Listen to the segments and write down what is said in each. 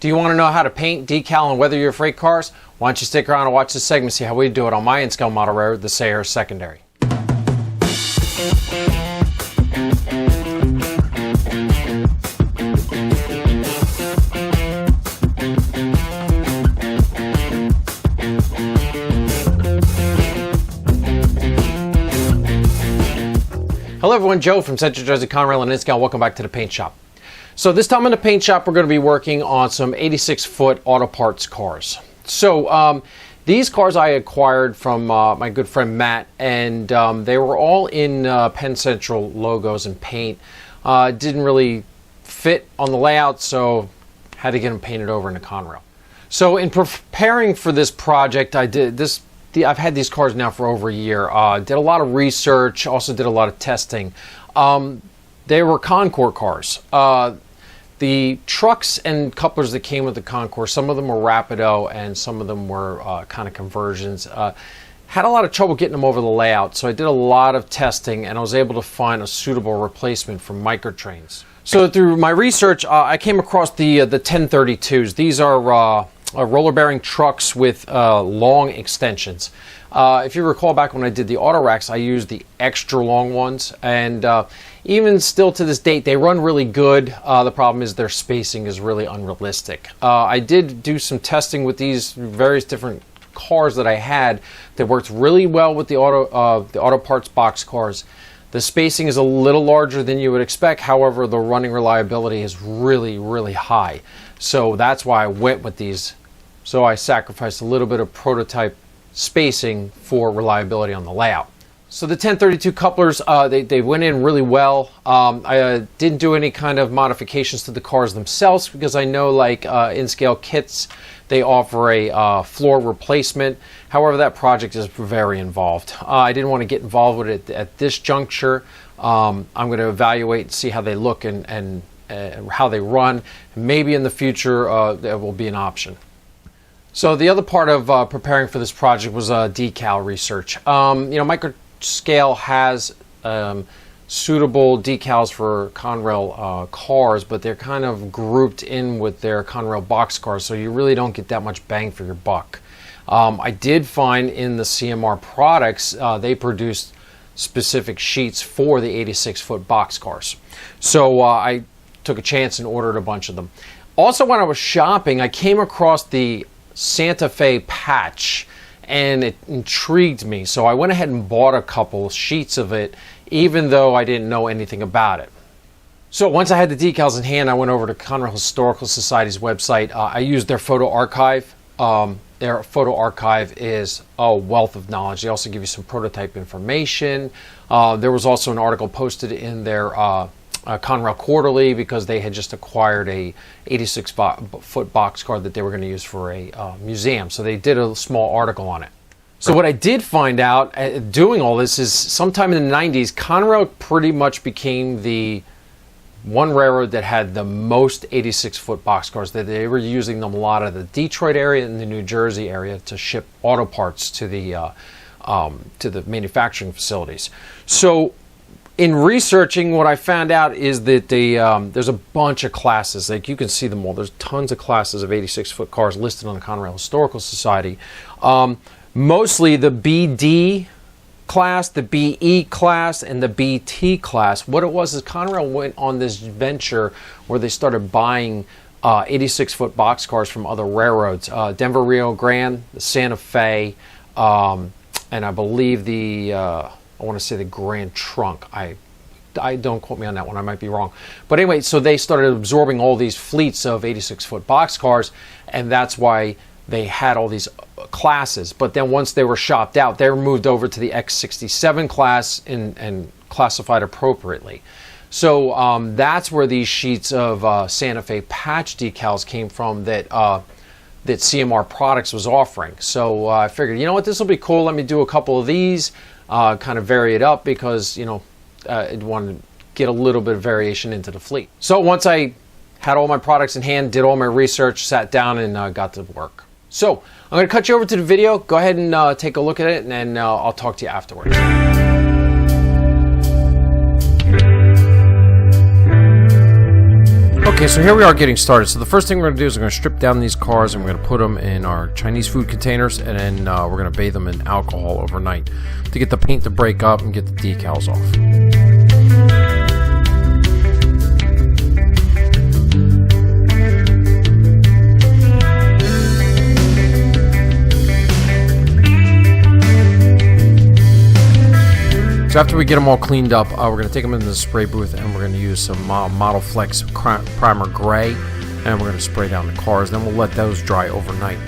Do you want to know how to paint, decal, and weather your freight cars? Why don't you stick around and watch this segment, see how we do it on my in-scale model railroad, the CMR Secondary. Hello everyone, Joe from Central Jersey Conrail and in-scale. Welcome back to the paint shop. So this time in the paint shop, we're going to be working on some 86-foot auto parts cars. So these cars I acquired from my good friend Matt, and they were all in Penn Central logos and paint. Didn't really fit on the layout, so had to get them painted over into Conrail. So in preparing for this project, I've had these cars now for over a year. Did a lot of research, also did a lot of testing. They were ConCor cars. The trucks and couplers that came with the ConCor, some of them were Rapido and some of them were kind of conversions. Had a lot of trouble getting them over the layout, so I did a lot of testing and I was able to find a suitable replacement for microtrains. So through my research, I came across the 1032s. These are roller bearing trucks with long extensions. If you recall back when I did the auto racks, I used the extra long ones, and even still to this date they run really good. The problem is their spacing is really unrealistic. I did do some testing with these various different cars that I had that worked really well with the auto parts box cars. The spacing is a little larger than you would expect, however the running reliability is really high. So that's why I went with these. So I sacrificed a little bit of prototype spacing for reliability on the layout. So the 1032 couplers, they went in really well. I didn't do any kind of modifications to the cars themselves because I know, like in-scale kits, they offer a floor replacement. However, that project is very involved. I didn't want to get involved with it at this juncture. I'm going to evaluate and see how they look and how they run. Maybe in the future there will be an option. So the other part of preparing for this project was decal research. Microscale has suitable decals for Conrail cars, but they're kind of grouped in with their Conrail box cars, so you really don't get that much bang for your buck. I did find in the CMR Products, they produced specific sheets for the 86-foot box cars. So I took a chance and ordered a bunch of them. Also, when I was shopping, I came across the Santa Fe patch and it intrigued me, so I went ahead and bought a couple sheets of it even though I didn't know anything about it. So once I had the decals in hand, I went over to Conrail Historical Society's website. I used their photo archive. Their photo archive is a wealth of knowledge. They also give you some prototype information. There was also an article posted in their Conrail Quarterly because they had just acquired a 86-foot box car that they were going to use for a museum. So they did a small article on it. So what I did find out doing all this is sometime in the 90s, Conrail pretty much became the one railroad that had the most 86-foot box cars. That they were using them a lot of the Detroit area and the New Jersey area to ship auto parts to the manufacturing facilities. So in researching, what I found out is that there's a bunch of classes. Like, you can see them all. There's tons of classes of 86-foot cars listed on the Conrail Historical Society. Mostly the BD class, the BE class, and the BT class. What it was is Conrail went on this venture where they started buying 86-foot box cars from other railroads. Denver Rio Grande, the Santa Fe, and I believe I want to say the Grand Trunk. I don't quote me on that one. I might be wrong. But anyway, so they started absorbing all these fleets of 86-foot box cars, and that's why they had all these classes. But then once they were shopped out, they were moved over to the X67 class and classified appropriately. So that's where these sheets of Santa Fe patch decals came from that CMR Products was offering. So I figured, you know what, this will be cool. Let me do a couple of these. Kind of vary it up because, I wanted to get a little bit of variation into the fleet. So once I had all my products in hand, did all my research, sat down and got to work. So I'm going to cut you over to the video. Go ahead and take a look at it, and then I'll talk to you afterwards. Okay, so here we are getting started. So the first thing we're going to do is we're going to strip down these cars and we're going to put them in our Chinese food containers, and then we're going to bathe them in alcohol overnight to get the paint to break up and get the decals off. So after we get them all cleaned up, we're going to take them into the spray booth and we're going to use some Model Flex Primer Gray, and we're going to spray down the cars. Then we'll let those dry overnight.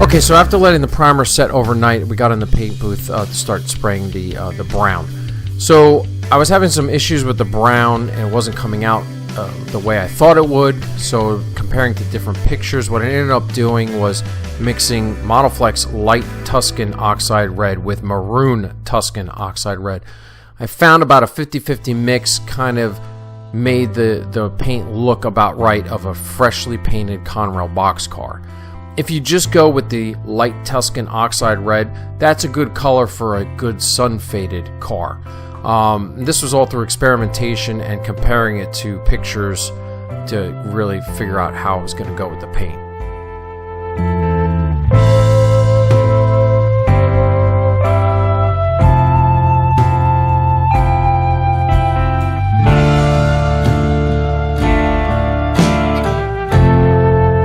Okay, so after letting the primer set overnight, we got in the paint booth to start spraying the brown. So I was having some issues with the brown and it wasn't coming out the way I thought it would. So comparing to different pictures, what I ended up doing was mixing Model Flex Light Tuscan Oxide Red with Maroon Tuscan Oxide Red. I found about a 50-50 mix kind of made the paint look about right of a freshly painted Conrail boxcar. If you just go with the light Tuscan Oxide Red, that's a good color for a good sun-faded car. This was all through experimentation and comparing it to pictures to really figure out how it was going to go with the paint.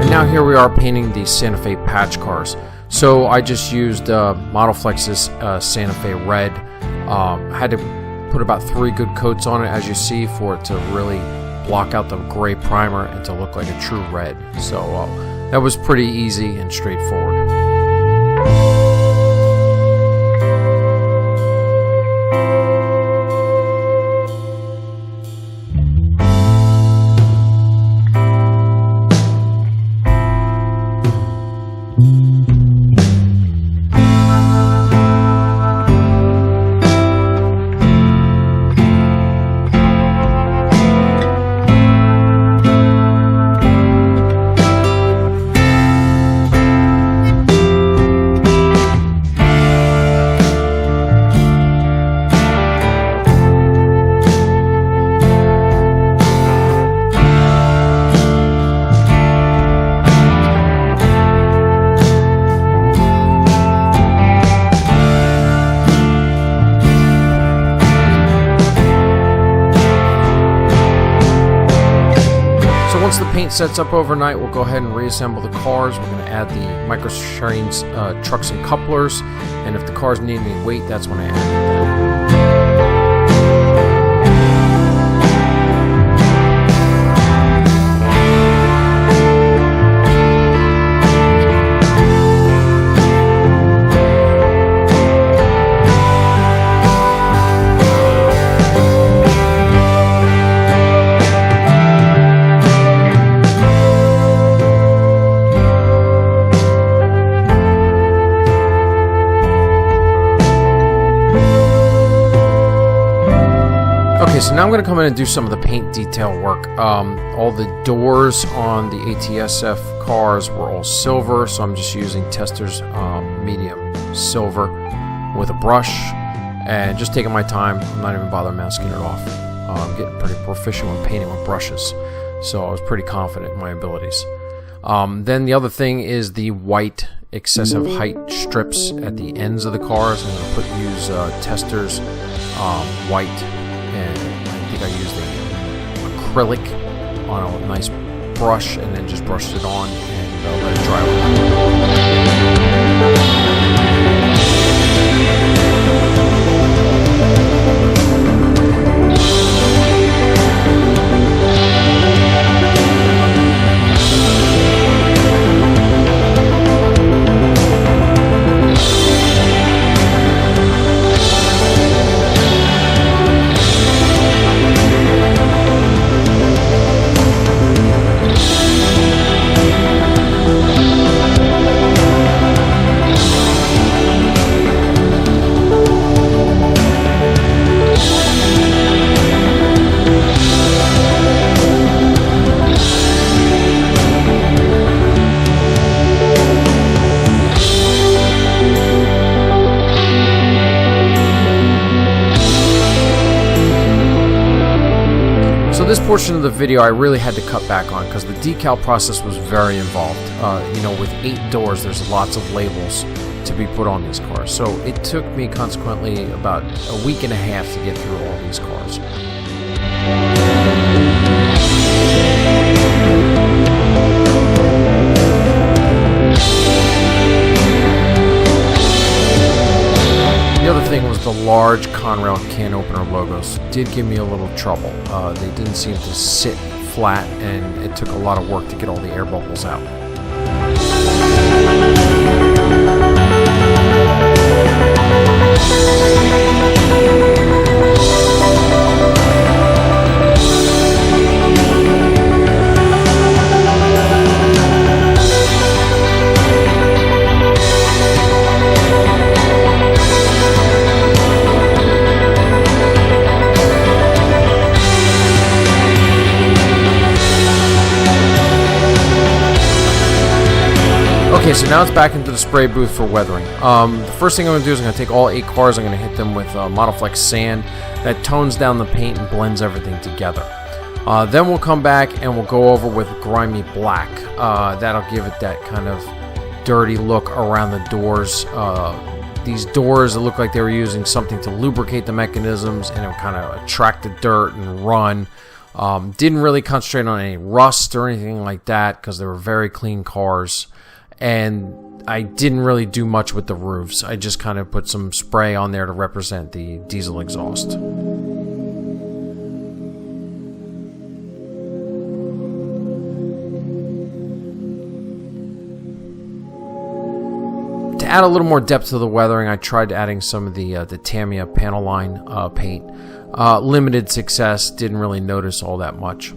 Now here we are painting the Santa Fe patch cars. So I just used Model Flex's Santa Fe Red. I had to put about 3 good coats on it, as you see, for it to really block out the gray primer and to look like a true red. So that was pretty easy and straightforward. Once the paint sets up overnight, we'll go ahead and reassemble the cars. We're going to add the micro shrines, trucks and couplers, and if the cars need any weight, that's when I add them. Okay, so now I'm going to come in and do some of the paint detail work. All the doors on the ATSF cars were all silver, so I'm just using Tester's medium silver with a brush and just taking my time. I'm not even bothering masking it off. I'm getting pretty proficient with painting with brushes, so I was pretty confident in my abilities. Then the other thing is the white excessive height strips at the ends of the cars. I'm going to use Tester's white, and I think I used the acrylic on a nice brush, and then just brushed it on and let it dry. So this portion of the video I really had to cut back on because the decal process was very involved. You know, with 8 doors, there's lots of labels to be put on these cars. So it took me consequently about a week and a half to get through all these cars. The other thing was the large Conrail can opener logos did give me a little trouble. They didn't seem to sit flat, and it took a lot of work to get all the air bubbles out. Okay, so now it's back into the spray booth for weathering. The first thing I'm going to do is I'm going to take all 8 cars, I'm going to hit them with Modiflex sand. That tones down the paint and blends everything together. Then we'll come back and we'll go over with grimy black. That'll give it that kind of dirty look around the doors. These doors, it looked like they were using something to lubricate the mechanisms, and it would kind of attract the dirt and run. Didn't really concentrate on any rust or anything like that because they were very clean cars. And I didn't really do much with the roofs. I just kind of put some spray on there to represent the diesel exhaust. To add a little more depth to the weathering, I tried adding some of the Tamiya panel line paint. Limited success, didn't really notice all that much.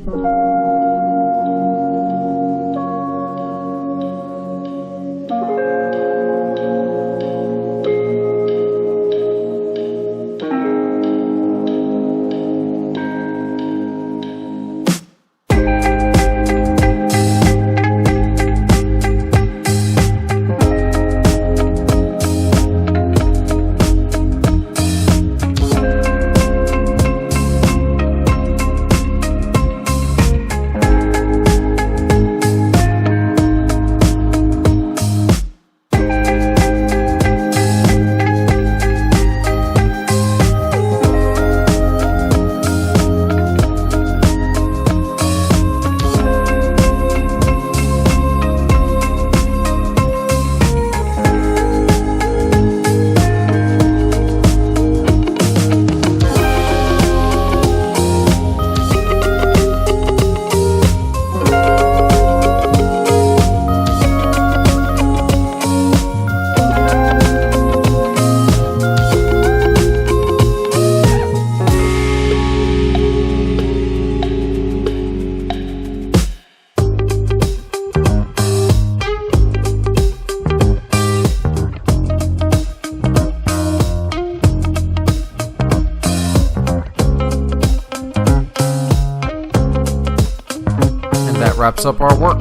Wraps up our work.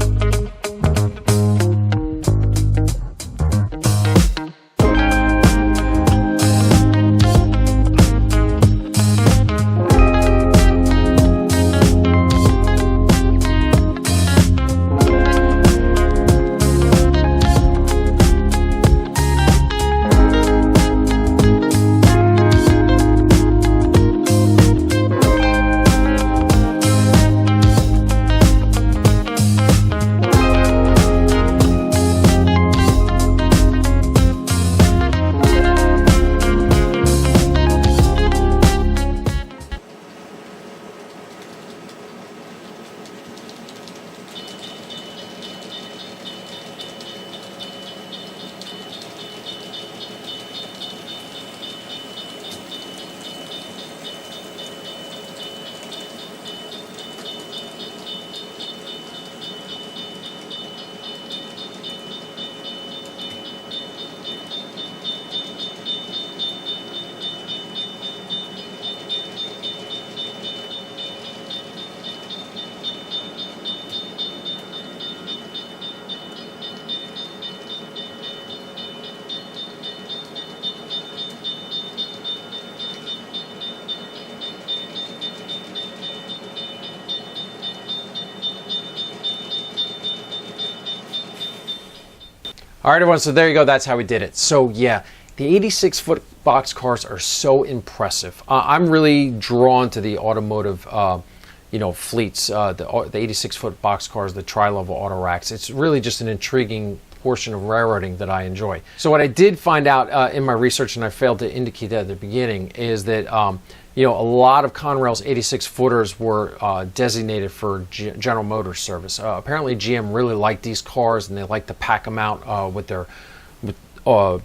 All right, everyone, so there you go. That's how we did it. So yeah, the 86-foot box cars are so impressive. I'm really drawn to the automotive fleets, the 86-foot box cars, the tri-level auto racks. It's really just an intriguing portion of railroading that I enjoy. So what I did find out in my research, and I failed to indicate that at the beginning, is that a lot of Conrail's 86-footers were designated for General Motors service. Apparently GM really liked these cars, and they like to pack them out with their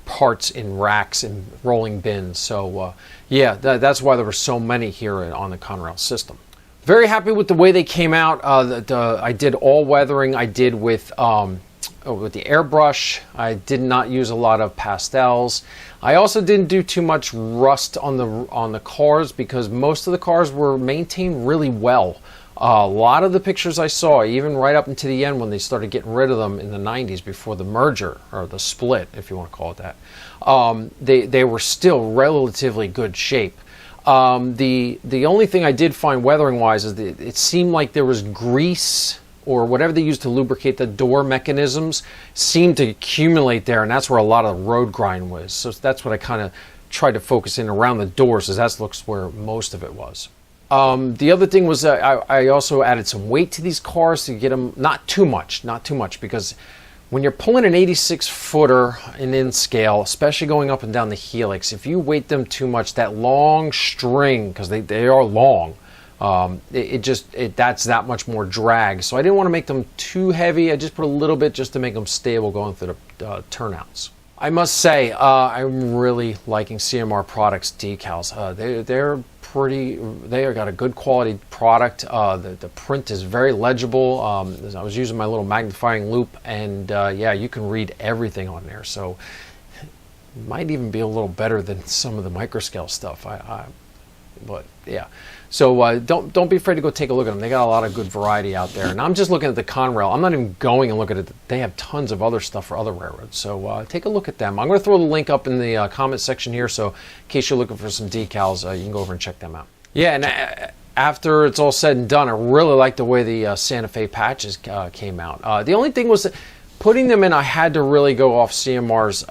parts in racks and rolling bins. So yeah, that's why there were so many here on the Conrail system. Very happy with the way they came out. I did all weathering. I did with the airbrush. I did not use a lot of pastels. I also didn't do too much rust on the cars because most of the cars were maintained really well. A lot of the pictures I saw, even right up into the end when they started getting rid of them in the 90s before the merger, or the split, if you want to call it that, they were still relatively good shape. The only thing I did find weathering-wise is that it seemed like there was grease or whatever they used to lubricate the door mechanisms seemed to accumulate there, and that's where a lot of the road grind was. So that's what I kind of tried to focus in around the doors, as that looks where most of it was. The other thing was I also added some weight to these cars to get them, not too much, because when you're pulling an 86-footer in scale, especially going up and down the helix, if you weight them too much, that long string, because they are long, that's that much more drag. So I didn't want to make them too heavy. I just put a little bit just to make them stable going through the turnouts. I must say, I'm really liking CMR Products decals. They're pretty. They got a good quality product. The print is very legible. I was using my little magnifying loupe, and yeah, you can read everything on there. So it might even be a little better than some of the microscale stuff. But yeah, so don't be afraid to go take a look at them. They got a lot of good variety out there. And I'm just looking at the Conrail. I'm not even going and looking at it. They have tons of other stuff for other railroads. So take a look at them. I'm going to throw the link up in the comment section here. So in case you're looking for some decals, you can go over and check them out. Yeah, and after it's all said and done, I really like the way the Santa Fe patches came out. The only thing was that putting them in, I had to really go off CMR's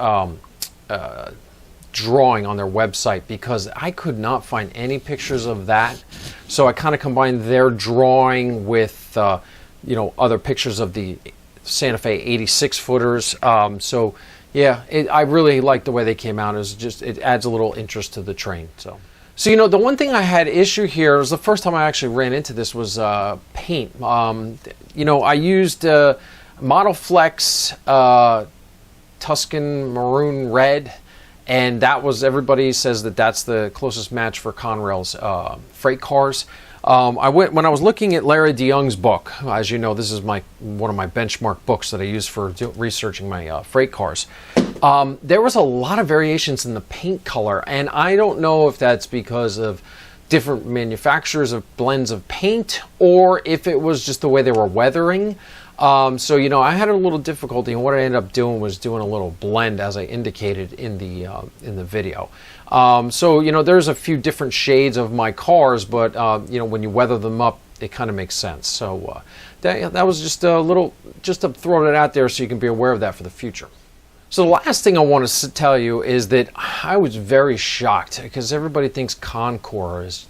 drawing on their website because I could not find any pictures of that. So I kind of combined their drawing with other pictures of the Santa Fe 86-footers. So yeah, I really like the way they came out. It adds a little interest to the train. So the one thing I had issue here was the first time I actually ran into this was paint. I used Model Flex Tuscan Maroon Red. And that was, everybody says that's the closest match for Conrail's freight cars. When I was looking at Larry DeYoung's book, as you know, this is one of my benchmark books that I use for researching my freight cars. There was a lot of variations in the paint color, and I don't know if that's because of different manufacturers of blends of paint, or if it was just the way they were weathering. I had a little difficulty, and what I ended up doing was doing a little blend, as I indicated in the video. There's a few different shades of my cars, but when you weather them up, it kind of makes sense. So that was just to throw it out there so you can be aware of that for the future. So the last thing I want to tell you is that I was very shocked because everybody thinks ConCor is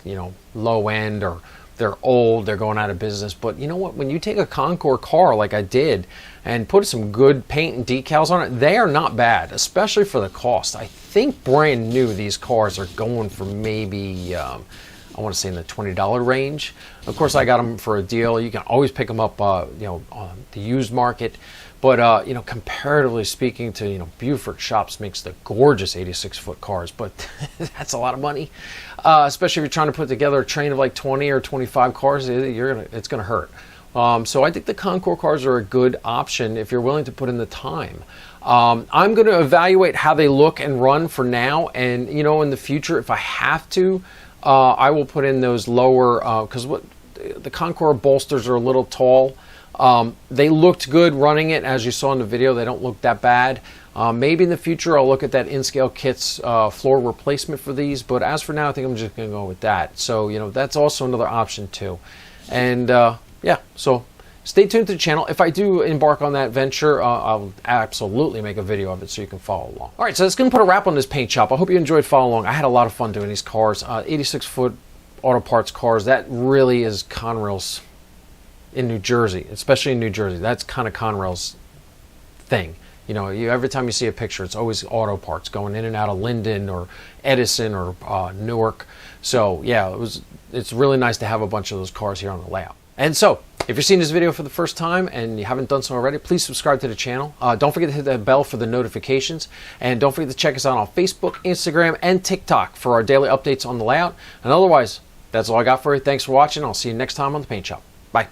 low end, or they're old, they're going out of business. But you know what? When you take a ConCor car like I did and put some good paint and decals on it, they are not bad, especially for the cost. I think brand new these cars are going for maybe, I want to say in the $20 range. Of course, I got them for a deal. You can always pick them up, on the used market. But, comparatively speaking to, Beaufort Shops makes the gorgeous 86-foot cars, but that's a lot of money. Especially if you're trying to put together a train of like 20 or 25 cars, it's going to hurt. So I think the ConCor cars are a good option if you're willing to put in the time. I'm going to evaluate how they look and run for now, and, in the future, if I have to, I will put in those lower, because the ConCor bolsters are a little tall. They looked good running it, as you saw in the video. They don't look that bad. Maybe in the future I'll look at that in-scale kit's floor replacement for these, but as for now I think I'm just going to go with that. So that's also another option too. And yeah, so stay tuned to the channel. If I do embark on that venture, I'll absolutely make a video of it so you can follow along. All right, so that's going to put a wrap on this paint shop. I hope you enjoyed following along. I had a lot of fun doing these cars. 86-foot auto parts cars, that really is Conrail's in New Jersey, especially in New Jersey. That's kind of Conrail's thing. You know, every time you see a picture, it's always auto parts going in and out of Linden or Edison or Newark. So yeah, it's really nice to have a bunch of those cars here on the layout. And so, if you're seeing this video for the first time and you haven't done so already, please subscribe to the channel. Don't forget to hit that bell for the notifications. And don't forget to check us out on Facebook, Instagram, and TikTok for our daily updates on the layout. And otherwise, that's all I got for you. Thanks for watching. I'll see you next time on the Paint Shop. Bye.